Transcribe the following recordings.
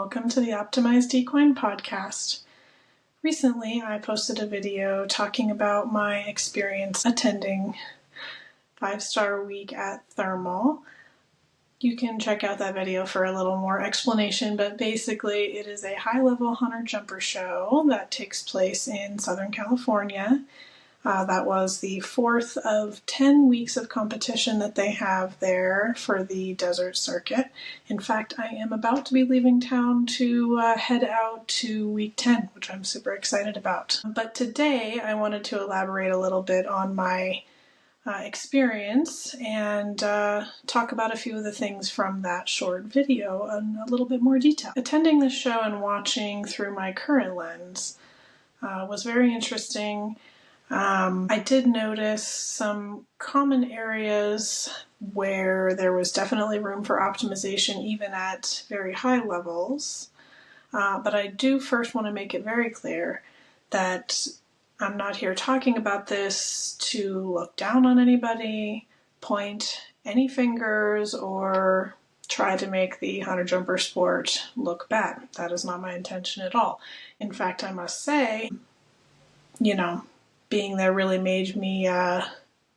welcome to the Optimized Equine podcast. Recently, I posted a video talking about my experience attending 5-Star Week at Thermal. You can check out that video for a little more explanation, but basically it is a high-level hunter-jumper show that takes place in Southern California. That was the 4th of 10 weeks of competition that they have there for the desert circuit. In fact, I am about to be leaving town to head out to week 10, which I'm super excited about. But today I wanted to elaborate a little bit on my experience and talk about a few of the things from that short video in a little bit more detail. Attending this show and watching through my current lens was very interesting. I did notice some common areas where there was definitely room for optimization even at very high levels, but I do first want to make it very clear that I'm not here talking about this to look down on anybody, point any fingers, or try to make the hunter-jumper sport look bad. That is not my intention at all. In fact, I must say, being there really made me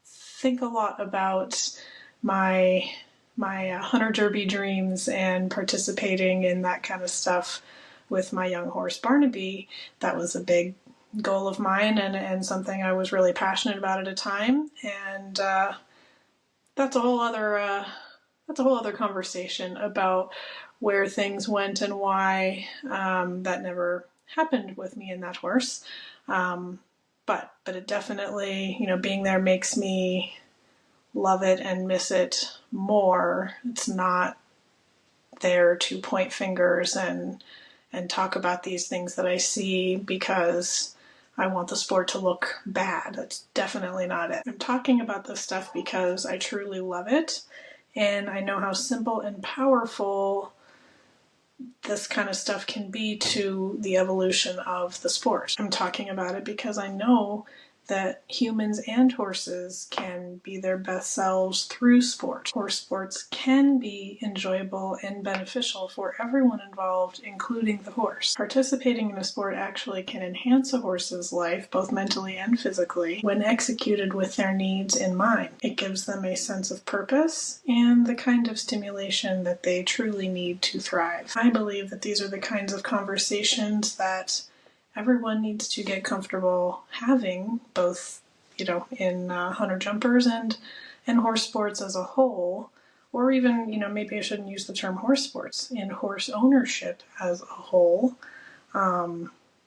think a lot about my hunter derby dreams and participating in that kind of stuff with my young horse Barnaby. That was a big goal of mine and something I was really passionate about at a time. And that's a whole other conversation about where things went and why that never happened with me and that horse. But it definitely, being there makes me love it and miss it more. It's not there to point fingers and talk about these things that I see because I want the sport to look bad. That's definitely not it. I'm talking about this stuff because I truly love it, and I know how simple and powerful this kind of stuff can be to the evolution of the sport. I'm talking about it because I know that humans and horses can be their best selves through sport. Horse sports can be enjoyable and beneficial for everyone involved, including the horse. Participating in a sport actually can enhance a horse's life, both mentally and physically, when executed with their needs in mind. It gives them a sense of purpose and the kind of stimulation that they truly need to thrive. I believe that these are the kinds of conversations that everyone needs to get comfortable having, both, in hunter jumpers and horse sports as a whole, or even, maybe I shouldn't use the term horse sports, in horse ownership as a whole.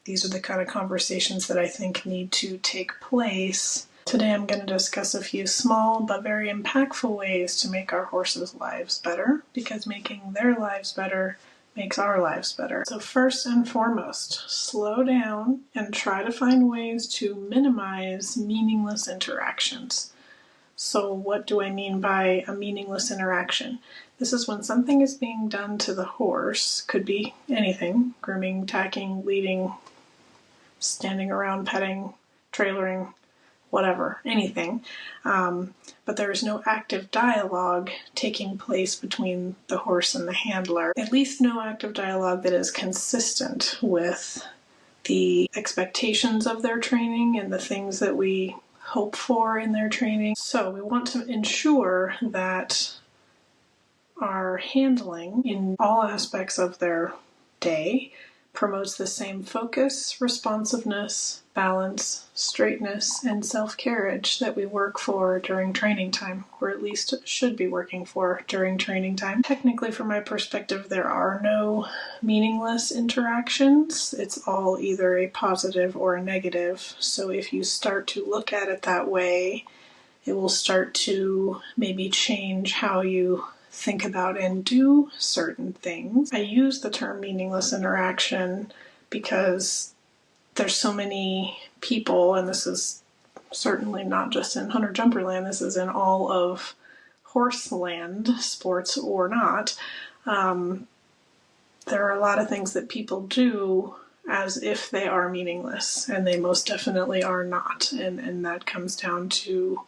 These are the kind of conversations that I think need to take place. Today I'm going to discuss a few small but very impactful ways to make our horses' lives better, because making their lives better makes our lives better. So first and foremost, slow down and try to find ways to minimize meaningless interactions. So what do I mean by a meaningless interaction? This is when something is being done to the horse, could be anything, grooming, tacking, leading, standing around, petting, trailering, whatever, anything. But there is no active dialogue taking place between the horse and the handler. At least no active dialogue that is consistent with the expectations of their training and the things that we hope for in their training. So we want to ensure that our handling in all aspects of their day promotes the same focus, responsiveness, balance, straightness, and self-carriage that we work for during training time, or at least should be working for during training time. Technically, from my perspective, there are no meaningless interactions. It's all either a positive or a negative. So if you start to look at it that way, it will start to maybe change how you think about and do certain things. I use the term meaningless interaction because there's so many people, and this is certainly not just in hunter-jumper land, this is in all of horse land, sports or not. There are a lot of things that people do as if they are meaningless, and they most definitely are not. And that comes down to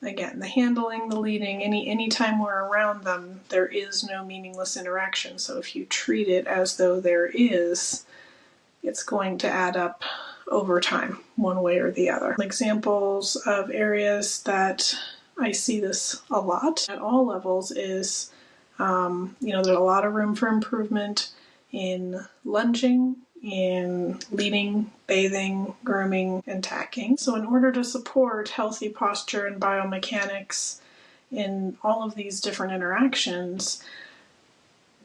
Again, the handling, the leading, any time we're around them, there is no meaningless interaction. So if you treat it as though there is, it's going to add up over time, one way or the other. Examples of areas that I see this a lot at all levels is, there's a lot of room for improvement in lunging, in leading, bathing, grooming, and tacking. So in order to support healthy posture and biomechanics in all of these different interactions,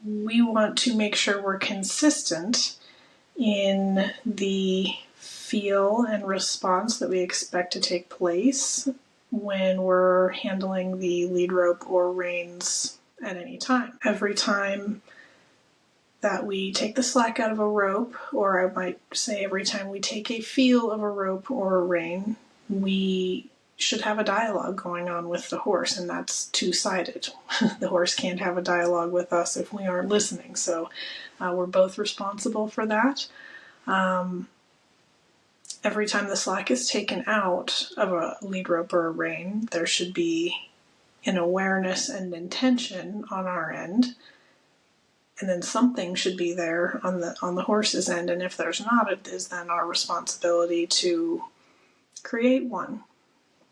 we want to make sure we're consistent in the feel and response that we expect to take place when we're handling the lead rope or reins at any time. Every time that we take the slack out of a rope, or I might say every time we take a feel of a rope or a rein, we should have a dialogue going on with the horse, and that's two-sided. The horse can't have a dialogue with us if we aren't listening, so we're both responsible for that. Every time the slack is taken out of a lead rope or a rein, there should be an awareness and intention on our end, and then something should be there on the horse's end, and if there's not, it is then our responsibility to create one.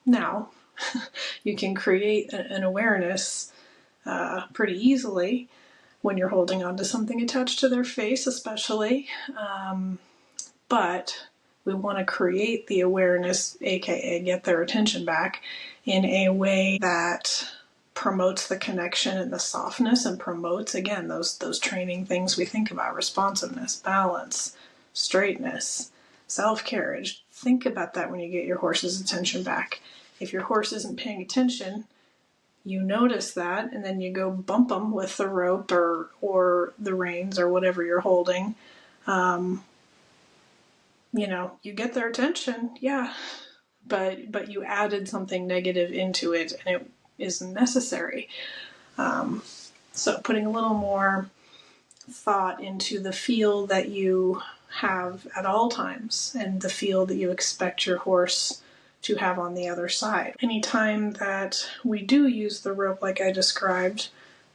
Now, you can create an awareness pretty easily when you're holding on to something attached to their face, especially, but we want to create the awareness, aka get their attention back, in a way that promotes the connection and the softness, and promotes, again, those training things we think about: responsiveness, balance, straightness, self-carriage. Think about that when you get your horse's attention back. If your horse isn't paying attention, you notice that, and then you go bump them with the rope or the reins or whatever you're holding. You get their attention, yeah, but you added something negative into it, and it isn't necessary. So putting a little more thought into the feel that you have at all times, and the feel that you expect your horse to have on the other side. Anytime that we do use the rope like I described,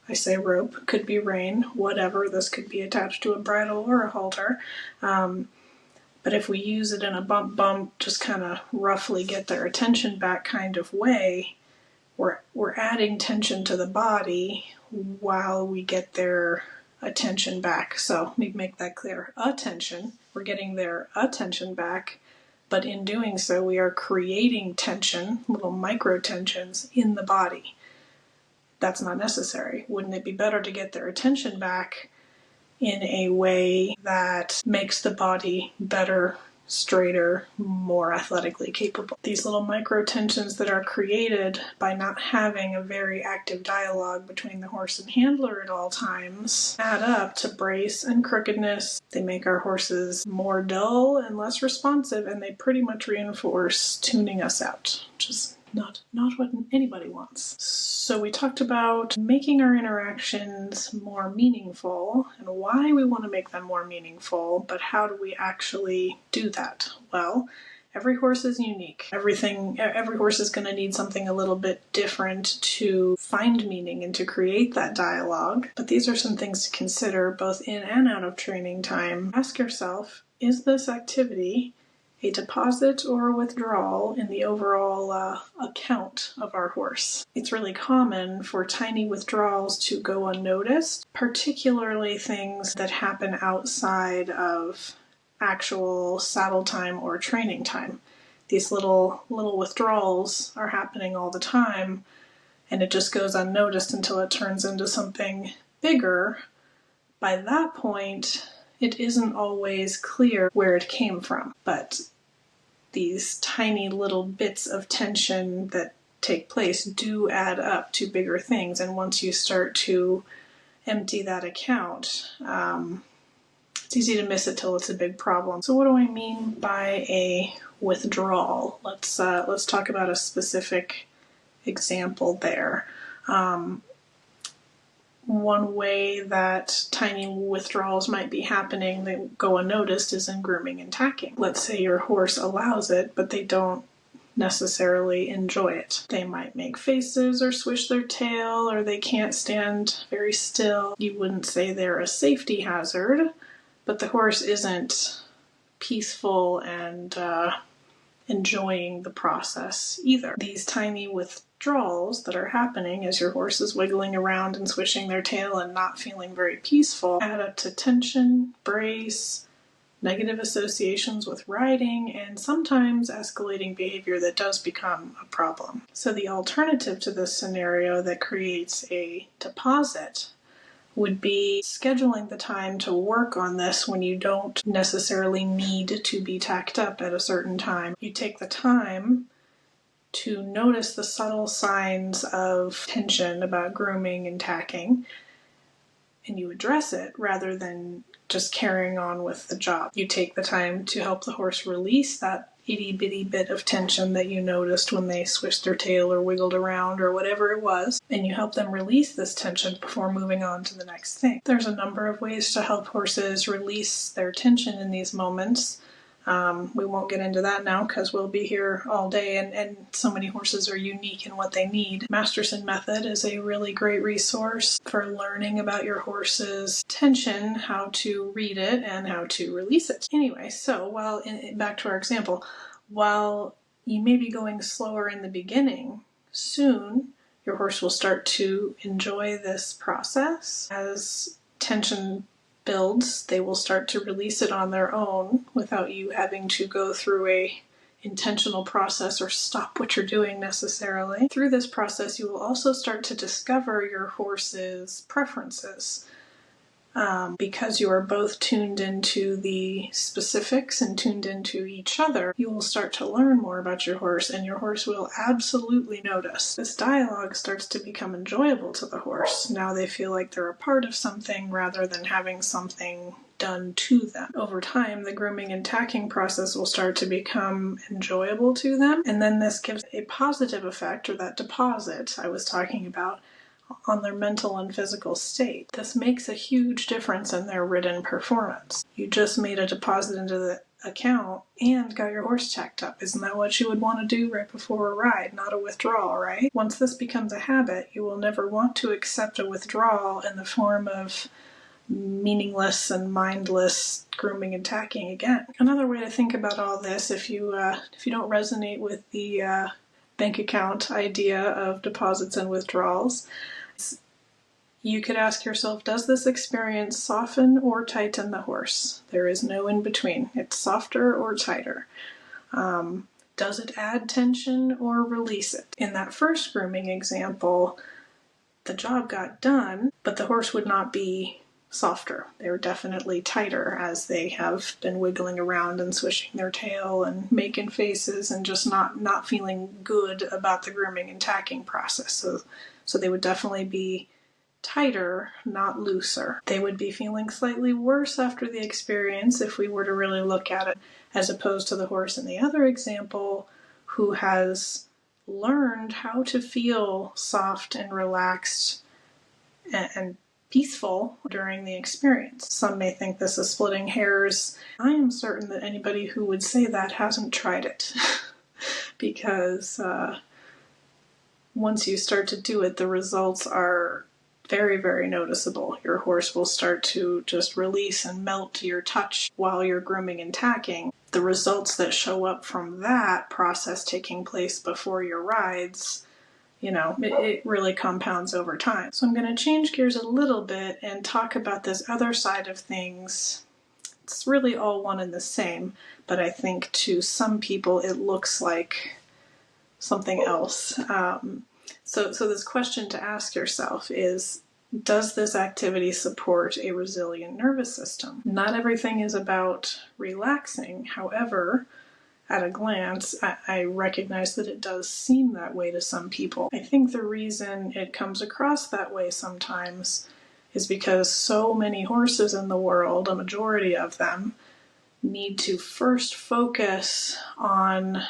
I say rope, could be rein, whatever, this could be attached to a bridle or a halter, but if we use it in a bump, just kind of roughly get their attention back kind of way, we're adding tension to the body while we get their attention back. So let me make that clear. Attention, we're getting their attention back, but in doing so, we are creating tension, little micro tensions in the body. That's not necessary. Wouldn't it be better to get their attention back in a way that makes the body better, straighter, more athletically capable? These little micro tensions that are created by not having a very active dialogue between the horse and handler at all times add up to brace and crookedness. They make our horses more dull and less responsive, and they pretty much reinforce tuning us out, which is not what anybody wants. So we talked about making our interactions more meaningful and why we want to make them more meaningful, but how do we actually do that? Well, every horse is unique. Every horse is going to need something a little bit different to find meaning and to create that dialogue. But these are some things to consider both in and out of training time. Ask yourself, is this activity a deposit or a withdrawal in the overall account of our horse? It's really common for tiny withdrawals to go unnoticed, particularly things that happen outside of actual saddle time or training time. These little withdrawals are happening all the time, and it just goes unnoticed until it turns into something bigger. By that point, it isn't always clear where it came from, but these tiny little bits of tension that take place do add up to bigger things, and once you start to empty that account, it's easy to miss it till it's a big problem. So what do I mean by a withdrawal? Let's talk about a specific example there. One way that tiny withdrawals might be happening that go unnoticed is in grooming and tacking. Let's say your horse allows it, but they don't necessarily enjoy it. They might make faces or swish their tail, or they can't stand very still. You wouldn't say they're a safety hazard, but the horse isn't peaceful and enjoying the process either. These tiny withdrawals that are happening as your horse is wiggling around and swishing their tail and not feeling very peaceful add up to tension, brace, negative associations with riding, and sometimes escalating behavior that does become a problem. So the alternative to this scenario that creates a deposit would be scheduling the time to work on this when you don't necessarily need to be tacked up at a certain time. You take the time to notice the subtle signs of tension about grooming and tacking, and you address it rather than just carrying on with the job. You take the time to help the horse release that itty-bitty bit of tension that you noticed when they swished their tail or wiggled around or whatever it was, and you help them release this tension before moving on to the next thing. There's a number of ways to help horses release their tension in these moments. We won't get into that now because we'll be here all day, and so many horses are unique in what they need. Masterson Method is a really great resource for learning about your horse's tension, how to read it, and how to release it. Anyway, so back to our example, while you may be going slower in the beginning, soon your horse will start to enjoy this process. As tension builds, they will start to release it on their own without you having to go through a intentional process or stop what you're doing necessarily. Through this process, you will also start to discover your horse's preferences. Because you are both tuned into the specifics and tuned into each other, you will start to learn more about your horse, and your horse will absolutely notice. This dialogue starts to become enjoyable to the horse. Now they feel like they're a part of something rather than having something done to them. Over time, the grooming and tacking process will start to become enjoyable to them, and then this gives a positive effect, or that deposit I was talking about, on their mental and physical state. This makes a huge difference in their ridden performance. You just made a deposit into the account and got your horse tacked up. Isn't that what you would want to do right before a ride, not a withdrawal, right? Once this becomes a habit, you will never want to accept a withdrawal in the form of meaningless and mindless grooming and tacking again. Another way to think about all this, if you don't resonate with the bank account idea of deposits and withdrawals, you could ask yourself, does this experience soften or tighten the horse? There is no in between. It's softer or tighter. Does it add tension or release it? In that first grooming example, the job got done, but the horse would not be softer. They were definitely tighter as they have been wiggling around and swishing their tail and making faces and just not feeling good about the grooming and tacking process. So they would definitely be tighter, not looser. They would be feeling slightly worse after the experience if we were to really look at it, as opposed to the horse in the other example who has learned how to feel soft and relaxed and peaceful during the experience. Some may think this is splitting hairs. I am certain that anybody who would say that hasn't tried it because once you start to do it, the results are very, very noticeable. Your horse will start to just release and melt to your touch while you're grooming and tacking. The results that show up from that process taking place before your rides, it really compounds over time. So I'm going to change gears a little bit and talk about this other side of things. It's really all one and the same, but I think to some people it looks like something else. So this question to ask yourself is, does this activity support a resilient nervous system? Not everything is about relaxing. However, at a glance, I recognize that it does seem that way to some people. I think the reason it comes across that way sometimes is because so many horses in the world, a majority of them, need to first focus on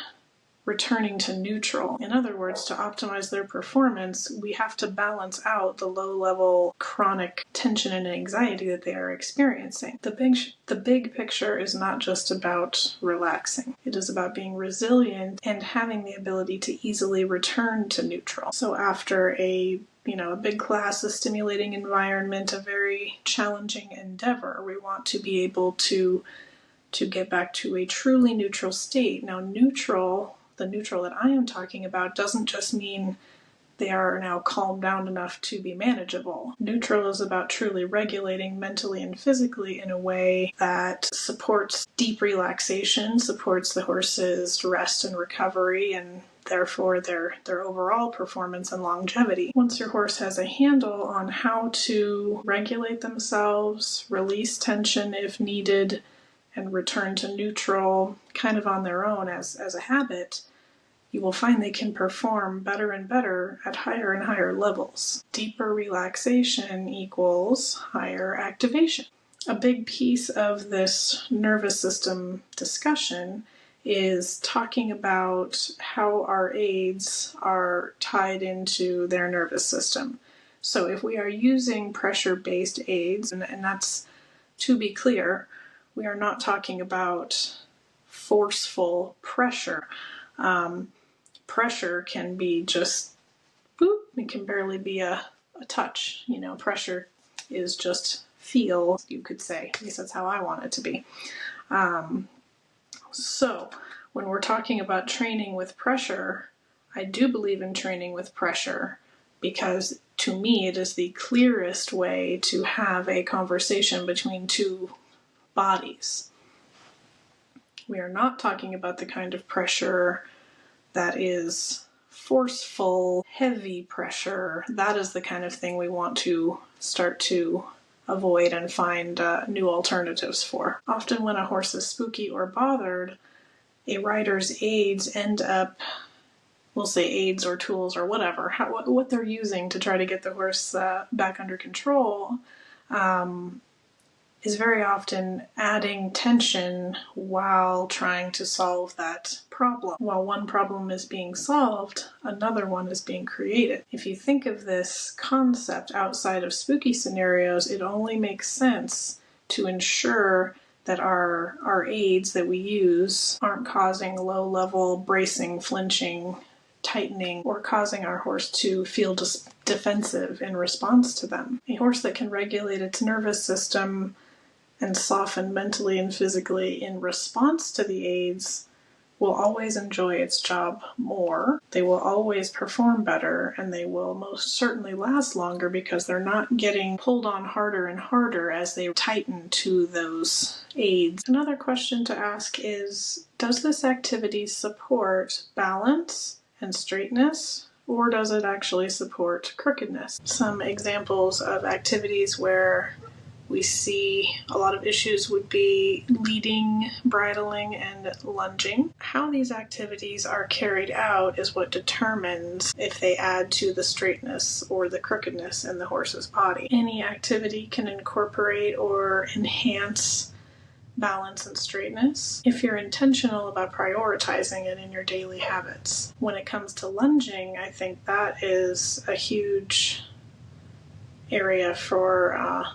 returning to neutral. In other words, to optimize their performance, we have to balance out the low-level chronic tension and anxiety that they are experiencing. The big picture is not just about relaxing. It is about being resilient and having the ability to easily return to neutral. So after a big class, a stimulating environment, a very challenging endeavor, we want to be able to get back to a truly neutral state. Now, the neutral that I am talking about doesn't just mean they are now calmed down enough to be manageable. Neutral is about truly regulating mentally and physically in a way that supports deep relaxation, supports the horse's rest and recovery, and therefore their overall performance and longevity. Once your horse has a handle on how to regulate themselves, release tension if needed, and return to neutral kind of on their own as a habit, you will find they can perform better and better at higher and higher levels. Deeper relaxation equals higher activation. A big piece of this nervous system discussion is talking about how our aids are tied into their nervous system. So if we are using pressure-based aids, and that's, to be clear, we are not talking about forceful pressure. Pressure can be just, boop, it can barely be a touch. Pressure is just feel, you could say. At least that's how I want it to be. So when we're talking about training with pressure, I do believe in training with pressure because to me it is the clearest way to have a conversation between two bodies. We are not talking about the kind of pressure that is forceful, heavy pressure. That is the kind of thing we want to start to avoid and find new alternatives for. Often when a horse is spooky or bothered, a rider's aids end up, we'll say aids or tools or whatever, what they're using to try to get the horse back under control, is very often adding tension while trying to solve that problem. While one problem is being solved, another one is being created. If you think of this concept outside of spooky scenarios, it only makes sense to ensure that our aids that we use aren't causing low-level bracing, flinching, tightening, or causing our horse to feel defensive in response to them. A horse that can regulate its nervous system and soften mentally and physically in response to the aids will always enjoy its job more. They will always perform better, and they will most certainly last longer because they're not getting pulled on harder and harder as they tighten to those aids. Another question to ask is, does this activity support balance and straightness, or does it actually support crookedness? Some examples of activities where we see a lot of issues would be leading, bridling, and lunging. How these activities are carried out is what determines if they add to the straightness or the crookedness in the horse's body. Any activity can incorporate or enhance balance and straightness if you're intentional about prioritizing it in your daily habits. When it comes to lunging, I think that is a huge area for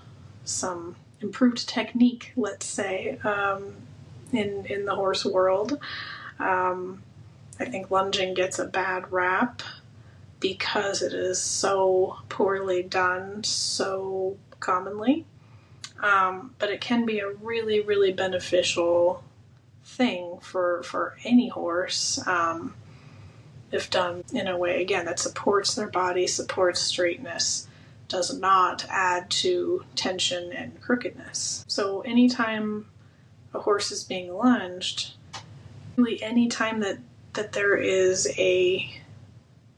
some improved technique, let's say, in the horse world. I think lunging gets a bad rap because it is so poorly done so commonly. But it can be a really, really beneficial thing for any horse if done in a way, again, that supports their body, supports straightness, does not add to tension and crookedness. So anytime a horse is being lunged, really anytime that there is a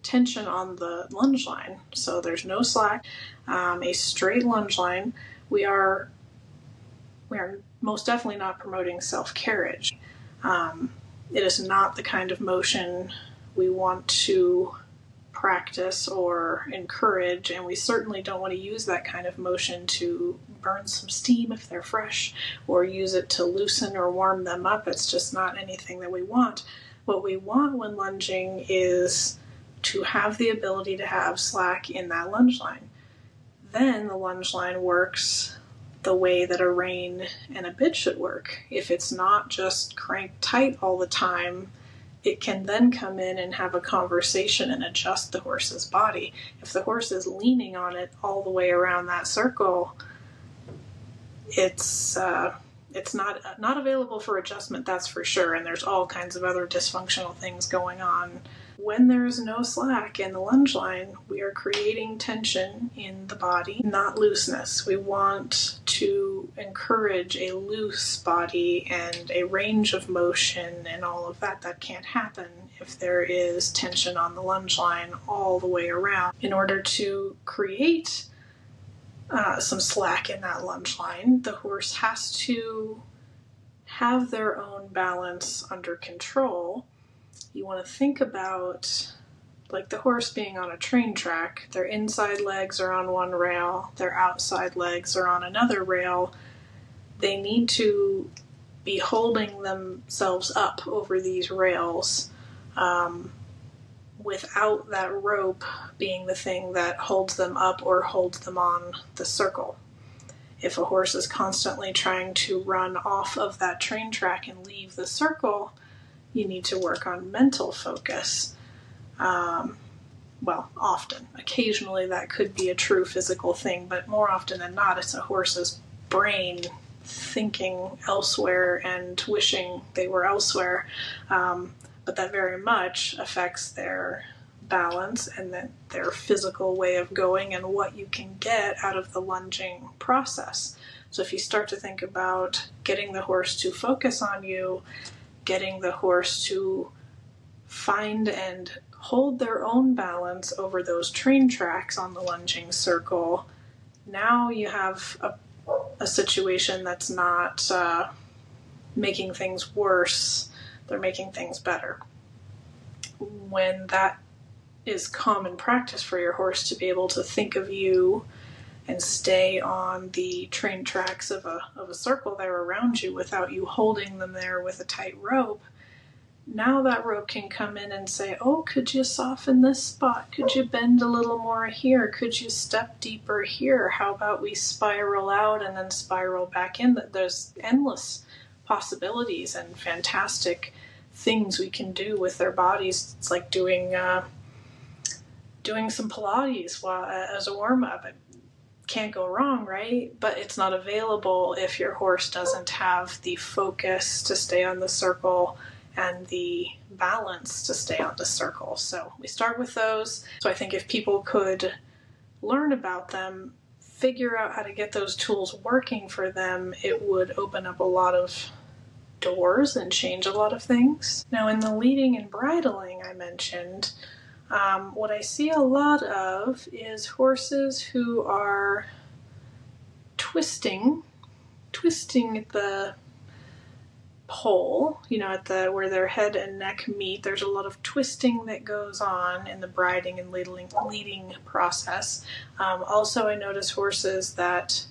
tension on the lunge line, so there's no slack, a straight lunge line, we are most definitely not promoting self-carriage. It is not the kind of motion we want to practice or encourage, and we certainly don't want to use that kind of motion to burn some steam if they're fresh, or use it to loosen or warm them up. It's just not anything that we want. What we want when lunging is to have the ability to have slack in that lunge line. Then the lunge line works the way that a rein and a bit should work. If it's not just cranked tight all the time, it can then come in and have a conversation and adjust the horse's body. If the horse is leaning on it all the way around that circle, it's not available for adjustment, that's for sure, and there's all kinds of other dysfunctional things going on. When there's no slack in the lunge line, we are creating tension in the body, not looseness. We want to encourage a loose body and a range of motion and all of that. That can't happen if there is tension on the lunge line all the way around. In order to create some slack in that lunge line, the horse has to have their own balance under control. You want to think about like the horse being on a train track. Their inside legs are on one rail, their outside legs are on another rail. They need to be holding themselves up over these rails without that rope being the thing that holds them up or holds them on the circle. If a horse is constantly trying to run off of that train track and leave the circle, you need to work on mental focus. Well, often. Occasionally that could be a true physical thing, but more often than not, it's a horse's brain thinking elsewhere and wishing they were elsewhere. But that very much affects their balance and then their physical way of going and what you can get out of the lunging process. So if you start to think about getting the horse to focus on you, getting the horse to find and hold their own balance over those train tracks on the lunging circle, now you have a situation that's not making things worse, they're making things better. When that is common practice for your horse to be able to think of you and stay on the train tracks of a circle there around you without you holding them there with a tight rope, now that rope can come in and say, oh, could you soften this spot? Could you bend a little more here? Could you step deeper here? How about we spiral out and then spiral back in? There's endless possibilities and fantastic things we can do with their bodies. It's like doing some Pilates as a warm-up. It can't go wrong, right? But it's not available if your horse doesn't have the focus to stay on the circle and the balance to stay on the circle. So we start with those. So I think if people could learn about them, figure out how to get those tools working for them, it would open up a lot of doors and change a lot of things. Now in the leading and bridling I mentioned, what I see a lot of is horses who are twisting at the pole, at where their head and neck meet. There's a lot of twisting that goes on in the briding and leading process. Also, I notice horses that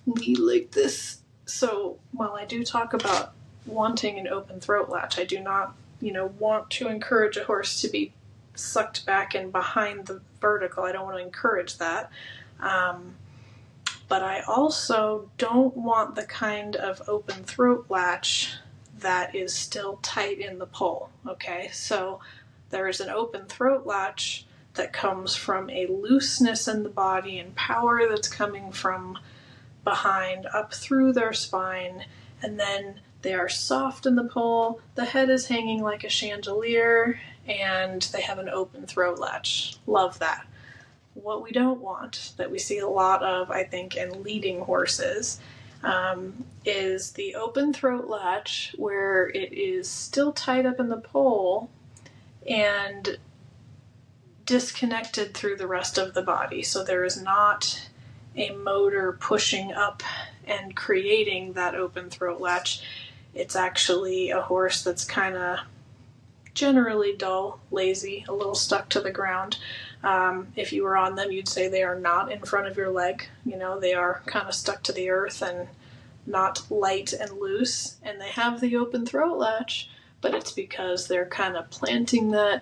lead like this. So while I do talk about wanting an open throat latch, I do not, want to encourage a horse to be sucked back and behind the vertical. I don't want to encourage that. But I also don't want the kind of open throat latch that is still tight in the pole, okay? So there is an open throat latch that comes from a looseness in the body and power that's coming from behind up through their spine, and then they are soft in the pole, the head is hanging like a chandelier, and they have an open throat latch. Love that. What we don't want, that we see a lot of, I think, in leading horses, is the open throat latch where it is still tied up in the pole and disconnected through the rest of the body. So there is not a motor pushing up and creating that open throat latch. It's actually a horse that's kind of generally dull, lazy, a little stuck to the ground. If you were on them, you'd say they are not in front of your leg. They are kind of stuck to the earth and not light and loose. And they have the open throat latch, but it's because they're kind of planting that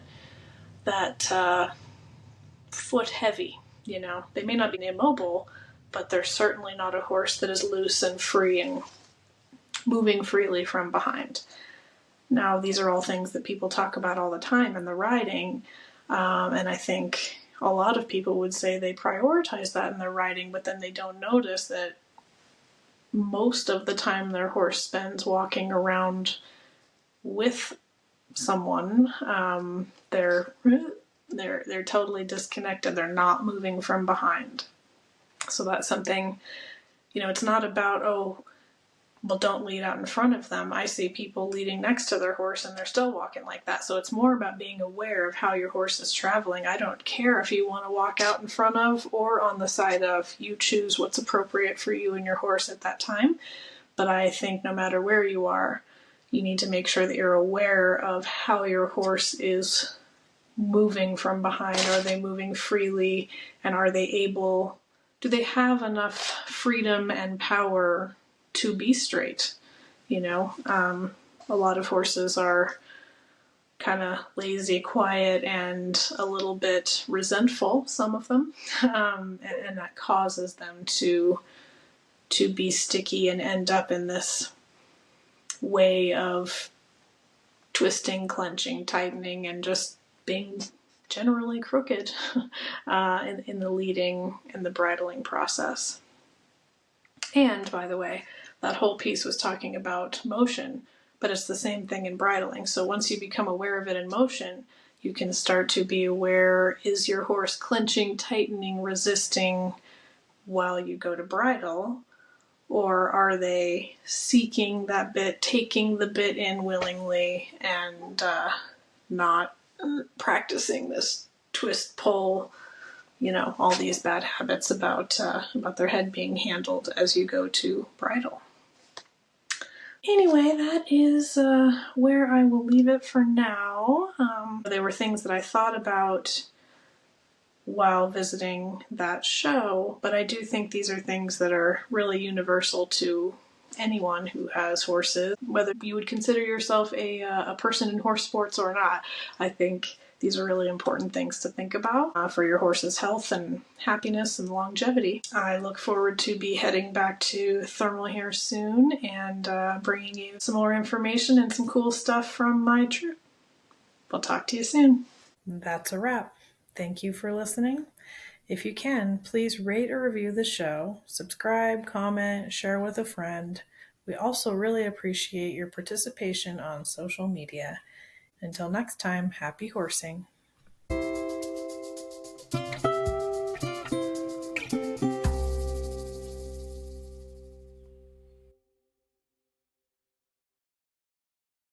foot heavy. They may not be immobile, but they're certainly not a horse that is loose and free and moving freely from behind. Now, these are all things that people talk about all the time in the riding, and I think a lot of people would say they prioritize that in their riding, but then they don't notice that most of the time their horse spends walking around with someone. They're totally disconnected. They're not moving from behind. So that's something, it's not about, don't lead out in front of them. I see people leading next to their horse and they're still walking like that. So it's more about being aware of how your horse is traveling. I don't care if you want to walk out in front of or on the side of. You choose what's appropriate for you and your horse at that time. But I think no matter where you are, you need to make sure that you're aware of how your horse is moving from behind. Are they moving freely? And do they have enough freedom and power to be straight? A lot of horses are kind of lazy, quiet, and a little bit resentful, some of them, and that causes them to be sticky and end up in this way of twisting, clenching, tightening, and just being generally crooked in the leading and the bridling process. And, by the way, that whole piece was talking about motion, but it's the same thing in bridling. So once you become aware of it in motion, you can start to be aware, is your horse clenching, tightening, resisting while you go to bridle? Or are they seeking that bit, taking the bit in willingly, and not practicing this twist, pull, all these bad habits about their head being handled as you go to bridle. Anyway, that is where I will leave it for now. There were things that I thought about while visiting that show, but I do think these are things that are really universal to anyone who has horses, whether you would consider yourself a person in horse sports or not. I think these are really important things to think about for your horse's health and happiness and longevity. I look forward to be heading back to Thermal here soon and bringing you some more information and some cool stuff from my trip. I'll talk to you soon. That's a wrap. Thank you for listening. If you can, please rate or review the show, subscribe, comment, share with a friend. We also really appreciate your participation on social media. Until next time, happy horsing.